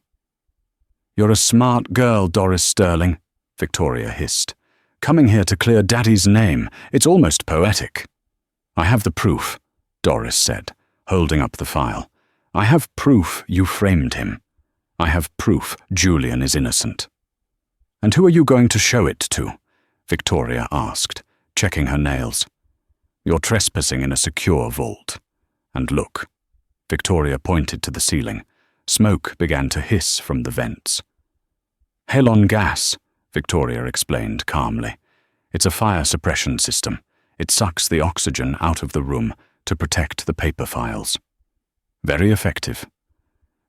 "You're a smart girl, Doris Sterling," Victoria hissed. "Coming here to clear Daddy's name. It's almost poetic." "I have the proof," Doris said, holding up the file. "I have proof you framed him. I have proof Julian is innocent." "And who are you going to show it to?" Victoria asked, checking her nails. "You're trespassing in a secure vault. And look." Victoria pointed to the ceiling. Smoke began to hiss from the vents. "Halon gas," Victoria explained calmly. "It's a fire suppression system. It sucks the oxygen out of the room to protect the paper files. Very effective.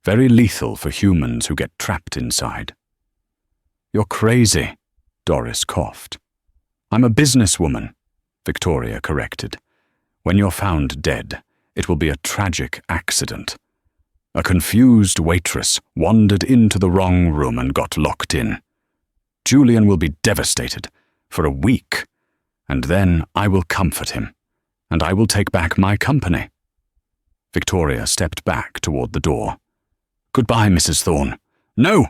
Very lethal for humans who get trapped inside." "You're crazy," Doris coughed. "I'm a businesswoman," Victoria corrected. "When you're found dead, it will be a tragic accident. A confused waitress wandered into the wrong room and got locked in. Julian will be devastated for a week, and then I will comfort him, and I will take back my company." Victoria stepped back toward the door. "Goodbye, Mrs. Thorne." "No!"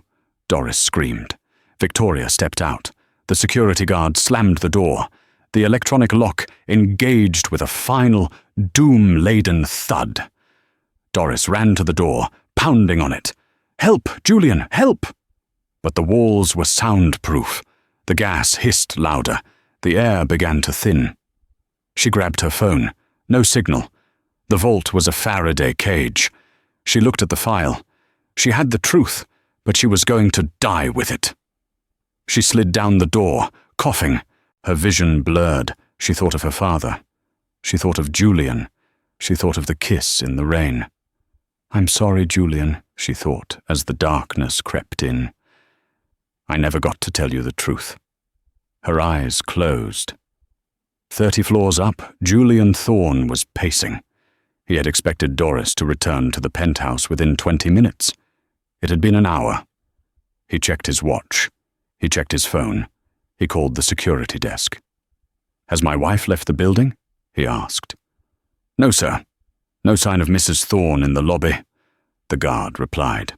Doris screamed. Victoria stepped out. The security guard slammed the door. The electronic lock engaged with a final, doom-laden thud. Doris ran to the door, pounding on it. "Help, Julian, help!" But the walls were soundproof. The gas hissed louder. The air began to thin. She grabbed her phone. No signal. The vault was a Faraday cage. She looked at the file. She had the truth, but she was going to die with it. She slid down the door, coughing. Her vision blurred. She thought of her father. She thought of Julian. She thought of the kiss in the rain. "I'm sorry, Julian," she thought, as the darkness crept in. "I never got to tell you the truth." Her eyes closed. 30 floors up, Julian Thorne was pacing. He had expected Doris to return to the penthouse within 20 minutes. It had been an hour. He checked his watch. He checked his phone. He called the security desk. "Has my wife left the building?" he asked. "No, sir. No sign of Mrs. Thorne in the lobby," the guard replied.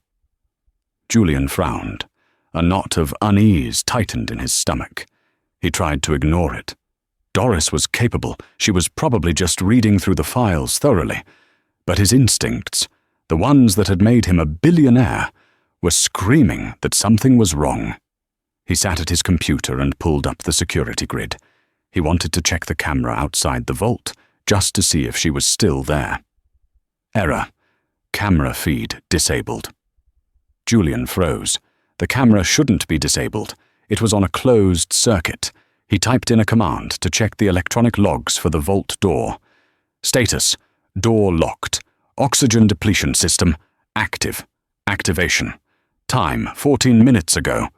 Julian frowned. A knot of unease tightened in his stomach. He tried to ignore it. Doris was capable. She was probably just reading through the files thoroughly. But his instincts, the ones that had made him a billionaire, were screaming that something was wrong. He sat at his computer and pulled up the security grid. He wanted to check the camera outside the vault, just to see if she was still there. Error. Camera feed disabled. Julian froze. The camera shouldn't be disabled. It was on a closed circuit. He typed in a command to check the electronic logs for the vault door. Status: door locked. Oxygen depletion system active. Activation. Time: 14 minutes ago.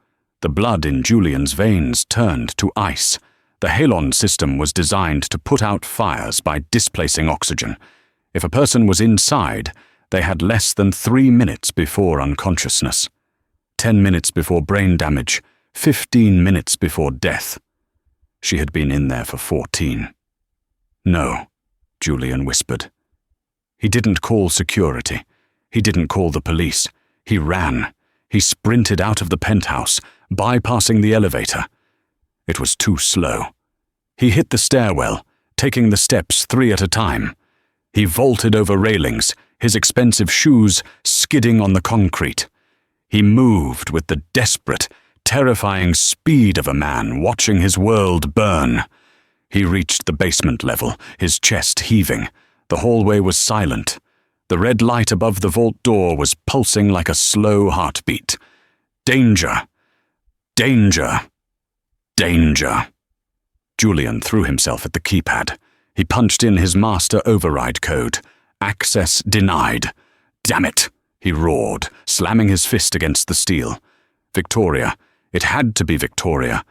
The blood in Julian's veins turned to ice. The halon system was designed to put out fires by displacing oxygen. If a person was inside, they had less than 3 minutes before unconsciousness. 10 minutes before brain damage. 15 minutes before death. She had been in there for 14. No, Julian whispered. He didn't call security. He didn't call the police. He ran. He sprinted out of the penthouse, bypassing the elevator. It was too slow. He hit the stairwell, taking the steps 3 at a time. He vaulted over railings, his expensive shoes skidding on the concrete. He moved with the desperate, terrifying speed of a man watching his world burn. He reached the basement level, his chest heaving. The hallway was silent. The red light above the vault door was pulsing like a slow heartbeat. Danger! Danger! Danger! Julian threw himself at the keypad. He punched in his master override code. Access denied. Damn it! He roared, slamming his fist against the steel. Victoria. It had to be Victoria.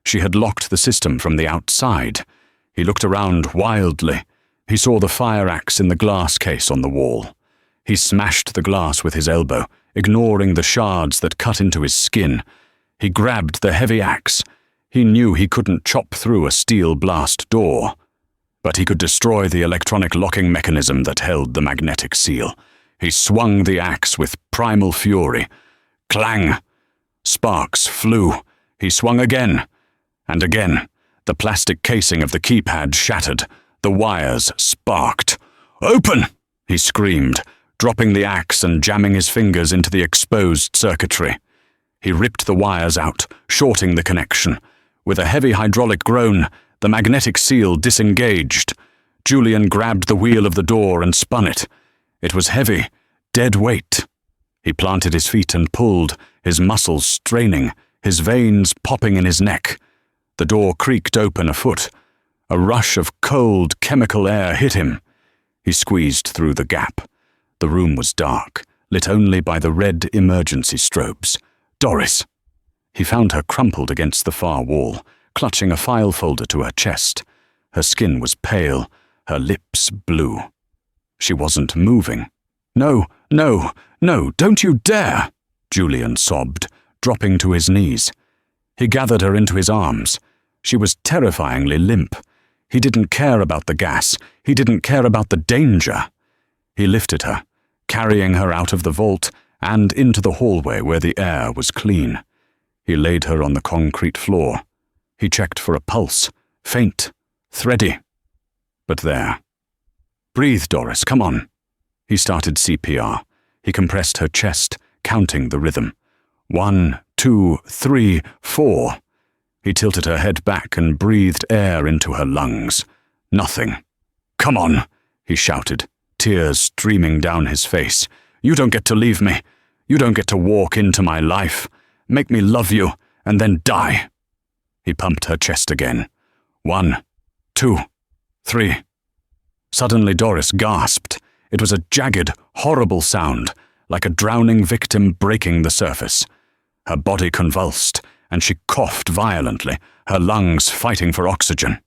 She had locked the system from the outside. He looked around wildly. He saw the fire axe in the glass case on the wall. He smashed the glass with his elbow, ignoring the shards that cut into his skin. He grabbed the heavy axe. He knew he couldn't chop through a steel blast door, but he could destroy the electronic locking mechanism that held the magnetic seal. He swung the axe with primal fury. Clang! Sparks flew. He swung again. And again. The plastic casing of the keypad shattered. The wires sparked. "Open!" he screamed, dropping the axe and jamming his fingers into the exposed circuitry. He ripped the wires out, shorting the connection. With a heavy hydraulic groan, the magnetic seal disengaged. Julian grabbed the wheel of the door and spun it. It was heavy, dead weight. He planted his feet and pulled, his muscles straining, his veins popping in his neck. The door creaked open a foot. A rush of cold, chemical air hit him. He squeezed through the gap. The room was dark, lit only by the red emergency strobes. Doris! He found her crumpled against the far wall, clutching a file folder to her chest. Her skin was pale, her lips blue. She wasn't moving. "No, no, no, don't you dare!" Julian sobbed, dropping to his knees. He gathered her into his arms. She was terrifyingly limp. He didn't care about the gas. He didn't care about the danger. He lifted her, carrying her out of the vault and into the hallway where the air was clean. He laid her on the concrete floor. He checked for a pulse, faint, thready. But there. "Breathe, Doris, come on." He started CPR. He compressed her chest, counting the rhythm. 1, 2, 3, 4. He tilted her head back and breathed air into her lungs. Nothing. "Come on," he shouted, tears streaming down his face. "You don't get to leave me. You don't get to walk into my life. Make me love you, and then die." He pumped her chest again. 1, 2, 3. Suddenly Doris gasped. It was a jagged, horrible sound, like a drowning victim breaking the surface. Her body convulsed, and she coughed violently, her lungs fighting for oxygen.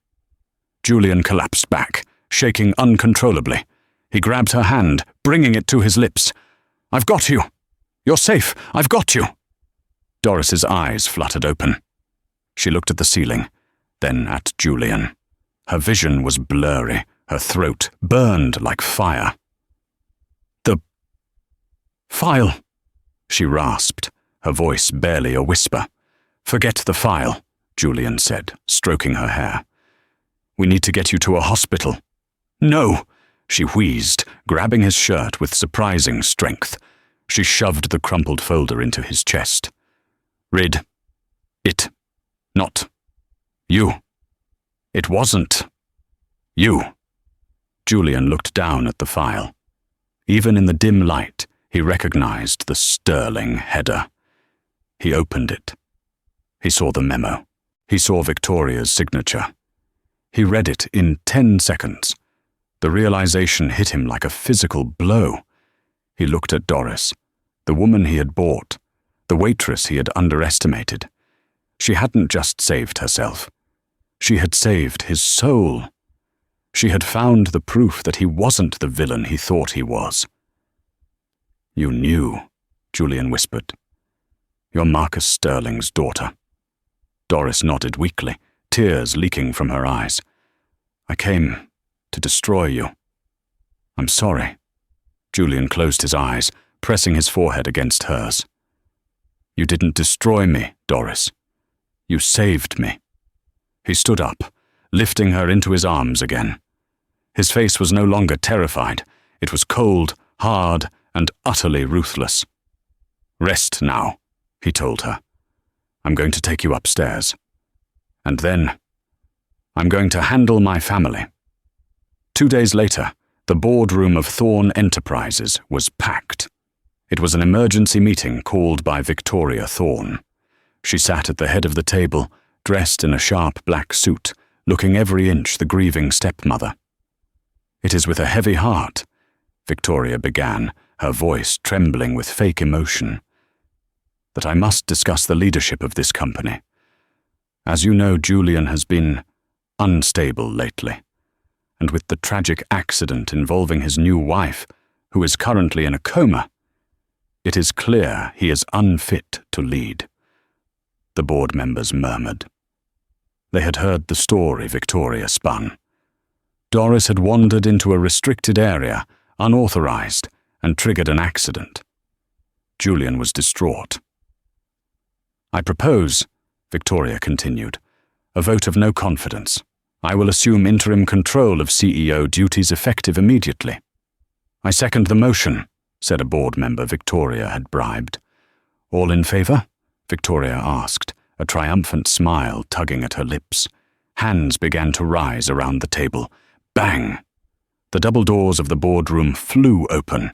Julian collapsed back, shaking uncontrollably. He grabbed her hand, bringing it to his lips. "I've got you. You're safe. I've got you." Doris's eyes fluttered open. She looked at the ceiling, then at Julian. Her vision was blurry, her throat burned like fire. "The file," she rasped, her voice barely a whisper. "Forget the file," Julian said, stroking her hair. "We need to get you to a hospital." "No!" she wheezed, grabbing his shirt with surprising strength. She shoved the crumpled folder into his chest. "Rid. It. Not. You. It wasn't. You." Julian looked down at the file. Even in the dim light, he recognized the sterling header. He opened it. He saw the memo. He saw Victoria's signature. He read it in 10 seconds. The realization hit him like a physical blow. He looked at Doris, the woman he had bought, the waitress he had underestimated. She hadn't just saved herself. She had saved his soul. She had found the proof that he wasn't the villain he thought he was. "You knew," Julian whispered. "You're Marcus Sterling's daughter." Doris nodded weakly, tears leaking from her eyes. "I came to destroy you." "I'm sorry." Julian closed his eyes, pressing his forehead against hers. "You didn't destroy me, Doris. You saved me." He stood up, lifting her into his arms again. His face was no longer terrified. It was cold, hard, and utterly ruthless. "Rest now," he told her. "I'm going to take you upstairs. And then, I'm going to handle my family." 2 days later, the boardroom of Thorn Enterprises was packed. It was an emergency meeting called by Victoria Thorn. She sat at the head of the table, dressed in a sharp black suit, looking every inch the grieving stepmother. "It is with a heavy heart," Victoria began, her voice trembling with fake emotion, "that I must discuss the leadership of this company. As you know, Julian has been unstable lately, and with the tragic accident involving his new wife, who is currently in a coma, it is clear he is unfit to lead." The board members murmured. They had heard the story Victoria spun. Doris had wandered into a restricted area, unauthorized, and triggered an accident. Julian was distraught. "I propose," Victoria continued, "a vote of no confidence. I will assume interim control of CEO duties effective immediately." "I second the motion," said a board member Victoria had bribed. "All in favor?" Victoria asked, a triumphant smile tugging at her lips. Hands began to rise around the table. Bang! The double doors of the boardroom flew open.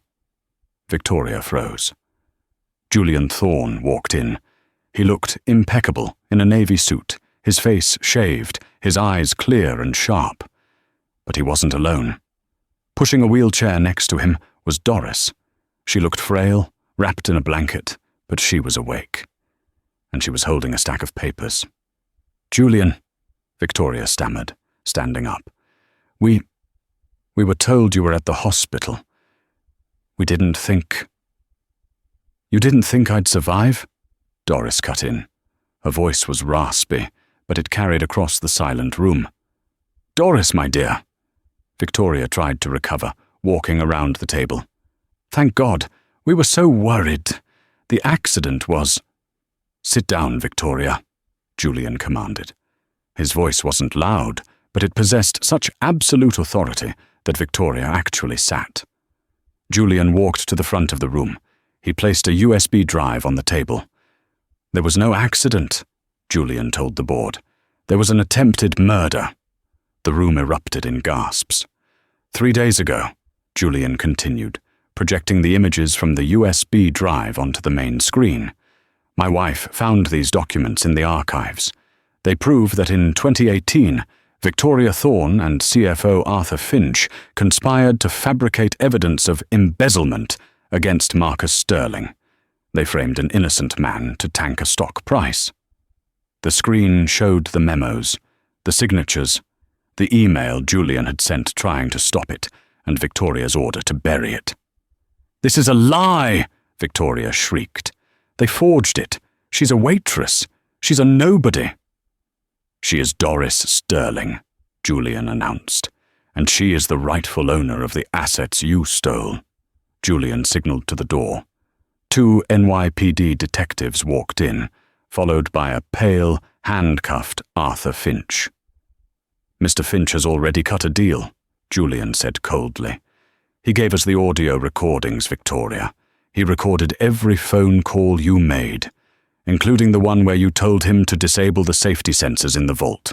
Victoria froze. Julian Thorn walked in. He looked impeccable in a navy suit, his face shaved, his eyes clear and sharp. But he wasn't alone. Pushing a wheelchair next to him was Doris. She looked frail, wrapped in a blanket, but she was awake. And she was holding a stack of papers. "Julian," Victoria stammered, standing up. We were told you were at the hospital. We didn't think—" "You didn't think I'd survive?" Doris cut in. Her voice was raspy, but it carried across the silent room. "Doris, my dear." Victoria tried to recover, walking around the table. "Thank God. We were so worried. The accident was—" "Sit down, Victoria," Julian commanded. His voice wasn't loud, but it possessed such absolute authority that Victoria actually sat. Julian walked to the front of the room. He placed a USB drive on the table. "There was no accident," Julian told the board. "There was an attempted murder." The room erupted in gasps. 3 days ago," Julian continued, projecting the images from the USB drive onto the main screen, "my wife found these documents in the archives. They prove that in 2018, Victoria Thorn and CFO Arthur Finch conspired to fabricate evidence of embezzlement against Marcus Sterling. They framed an innocent man to tank a stock price. The screen showed the memos, the signatures, the email Julian had sent trying to stop it, and Victoria's order to bury it. "This is a lie!" Victoria shrieked. "They forged it. She's a waitress. She's a nobody." "She is Doris Sterling," Julian announced, "and she is the rightful owner of the assets you stole." Julian signaled to the door. 2 NYPD detectives walked in, followed by a pale, handcuffed Arthur Finch. "Mr. Finch has already cut a deal," Julian said coldly. "He gave us the audio recordings, Victoria. He recorded every phone call you made, including the one where you told him to disable the safety sensors in the vault."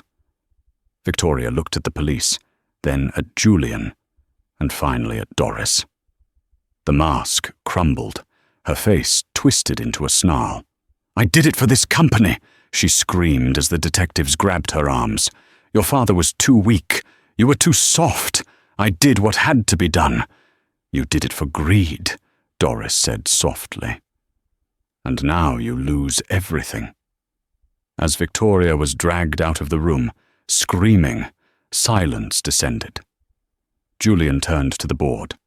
Victoria looked at the police, then at Julian, and finally at Doris. The mask crumbled, her face twisted into a snarl. "I did it for this company," she screamed as the detectives grabbed her arms. "Your father was too weak. You were too soft. I did what had to be done." "You did it for greed," Doris said softly. "And now you lose everything." As Victoria was dragged out of the room, screaming, silence descended. Julian turned to the board.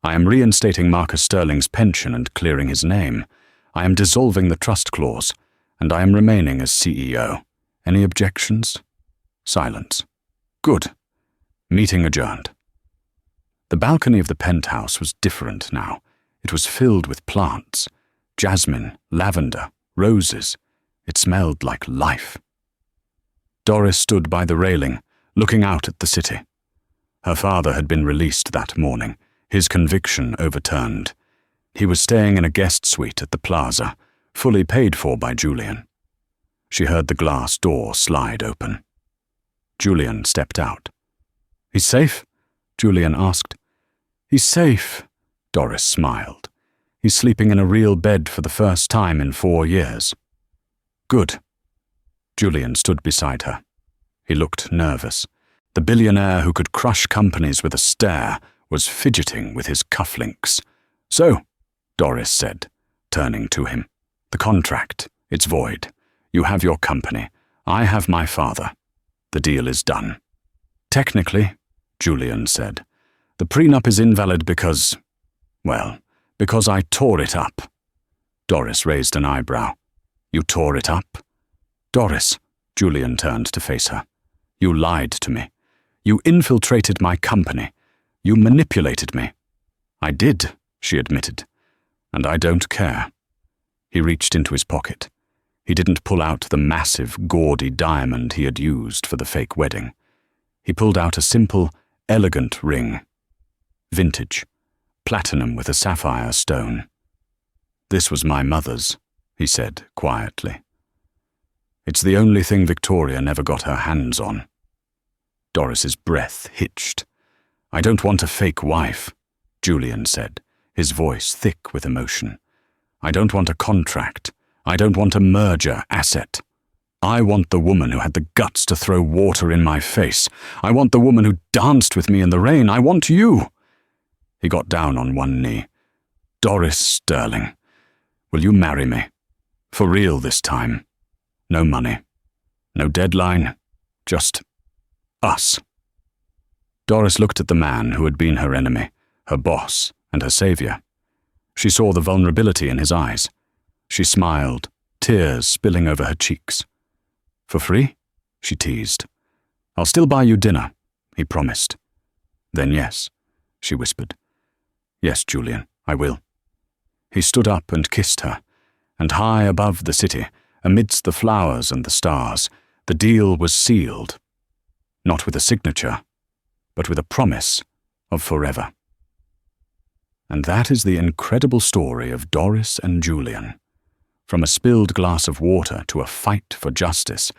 "I am reinstating Marcus Sterling's pension and clearing his name. I am dissolving the trust clause, and I am remaining as CEO. Any objections?" Silence. "Good. Meeting adjourned." The balcony of the penthouse was different now. It was filled with plants. Jasmine, lavender, roses. It smelled like life. Doris stood by the railing, looking out at the city. Her father had been released that morning, his conviction overturned. He was staying in a guest suite at the plaza, fully paid for by Julian. She heard the glass door slide open. Julian stepped out. "He's safe?" Julian asked. "He's safe," Doris smiled. "He's sleeping in a real bed for the first time in 4 years." "Good." Julian stood beside her. He looked nervous. The billionaire who could crush companies with a stare was fidgeting with his cufflinks. "So," Doris said, turning to him, "the contract, it's void. You have your company. I have my father. The deal is done." "Technically," Julian said, "the prenup is invalid because I tore it up." Doris raised an eyebrow. "You tore it up?" "Doris," Julian turned to face her, "you lied to me. You infiltrated my company. You manipulated me." "I did," she admitted, "and I don't care." He reached into his pocket. He didn't pull out the massive, gaudy diamond he had used for the fake wedding. He pulled out a simple, elegant ring. Vintage, platinum with a sapphire stone. "This was my mother's," he said quietly. "It's the only thing Victoria never got her hands on." Doris's breath hitched. "I don't want a fake wife," Julian said, his voice thick with emotion. "I don't want a contract. I don't want a merger asset. I want the woman who had the guts to throw water in my face. I want the woman who danced with me in the rain. I want you." He got down on one knee. "Doris Sterling, will you marry me? For real this time. No money. No deadline. Just us." Doris looked at the man who had been her enemy, her boss, and her savior. She saw the vulnerability in his eyes. She smiled, tears spilling over her cheeks. "For free?" she teased. "I'll still buy you dinner," he promised. "Then yes," she whispered. "Yes, Julian, I will." He stood up and kissed her, and high above the city, amidst the flowers and the stars, the deal was sealed. Not with a signature, but with a promise of forever. And that is the incredible story of Doris and Julian. From a spilled glass of water to a fight for justice,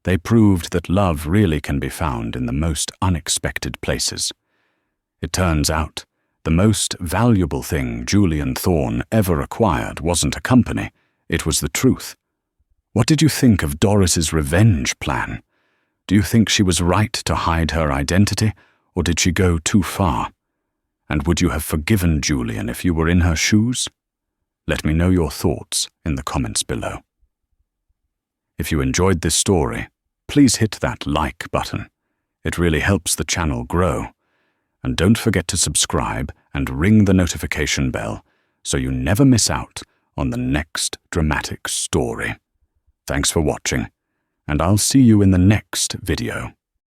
they proved that love really can be found in the most unexpected places. It turns out, the most valuable thing Julian Thorne ever acquired wasn't a company, it was the truth. What did you think of Doris's revenge plan? Do you think she was right to hide her identity, or did she go too far? And would you have forgiven Julian if you were in her shoes? Let me know your thoughts in the comments below. If you enjoyed this story, please hit that like button. It really helps the channel grow. And don't forget to subscribe and ring the notification bell so you never miss out on the next dramatic story. Thanks for watching, and I'll see you in the next video.